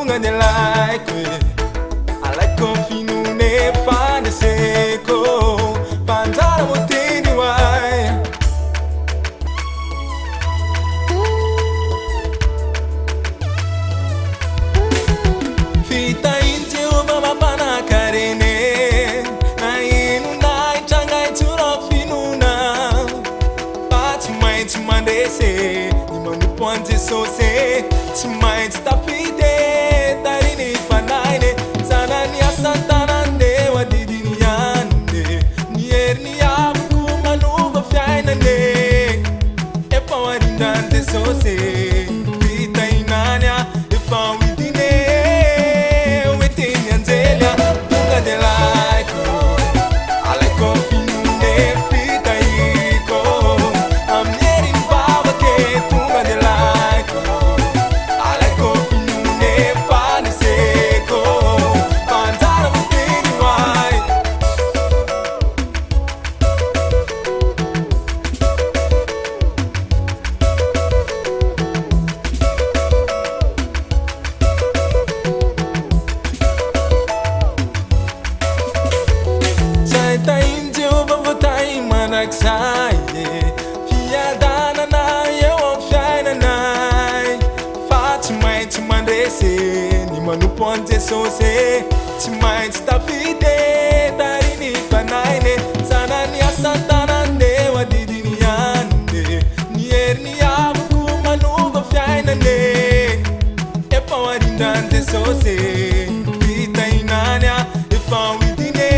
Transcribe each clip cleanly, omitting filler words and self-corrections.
tunga de like I like coffee no ne find the seco Pantara motini wai Fita inti ubaba bana karene Na inu na itanga ituro finuna Pati mai tumandese Nimanu ponte sose Tumai tafide Tarini fanaine Sanani asantanande Wadidini yande Nierni yabuku manuva fiainane Epa wadindante sose Fita inania Epa widine Witini anzelia Tunga de like I like coffee nune Fita iko I'm nearing baba ke Tunga de like I like coffee nune Pani seko Pantara mutini wai Saita inti ubavutai manaksaye Fiadana na yewo fiaina nai Fatimai tumandese Ni manu ponte sose Timai tafide Tarini fanaine Sanani asantana ne Wadidini yande Nierni yabuku manuva fiaina ne Epa wadindante sose Fita inania Epa widine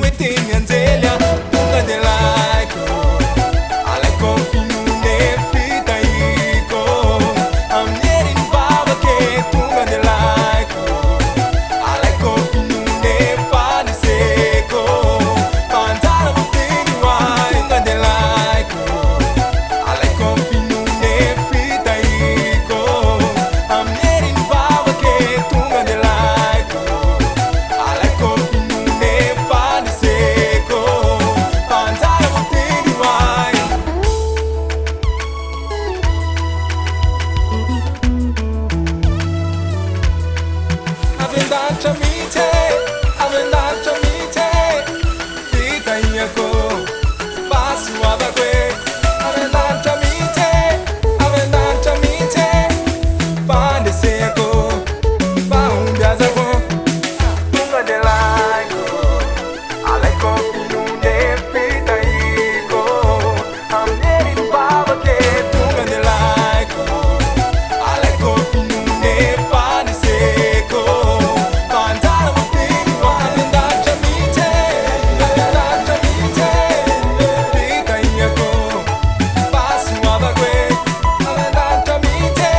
Witini anzelia Tunga de like I like coffee nune Fita iko I'm nearing baba ke Tunga de like I like coffee nune Pani seko Pantara mutini wai Tunga de like I like coffee nune Fita iko I'm nearing baba ke Tunga de like I like coffee nune Pani seko Pantara mutini wai Avendacha mite Fita yako Pasu abakwe Avendacha mite Pande seko Paumbi azako Tunga de like I like coffee nune Fita iko I'm nearing baba ke Tunga de like I like coffee nune Pani seko Pantara mutini wai Avendacha mite Fita yako Pasu abakwe Avendacha mite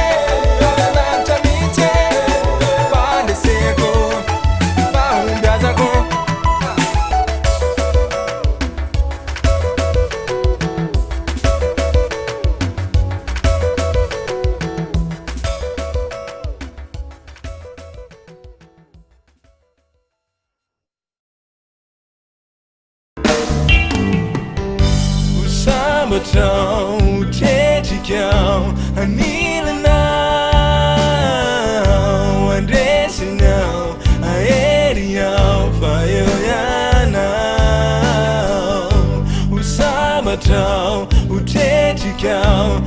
Pande seko Paumbi azako Sabatão, Tchau, Anila não, Andressa não, Aerial, Faiana. O Sabatão, o Tchau,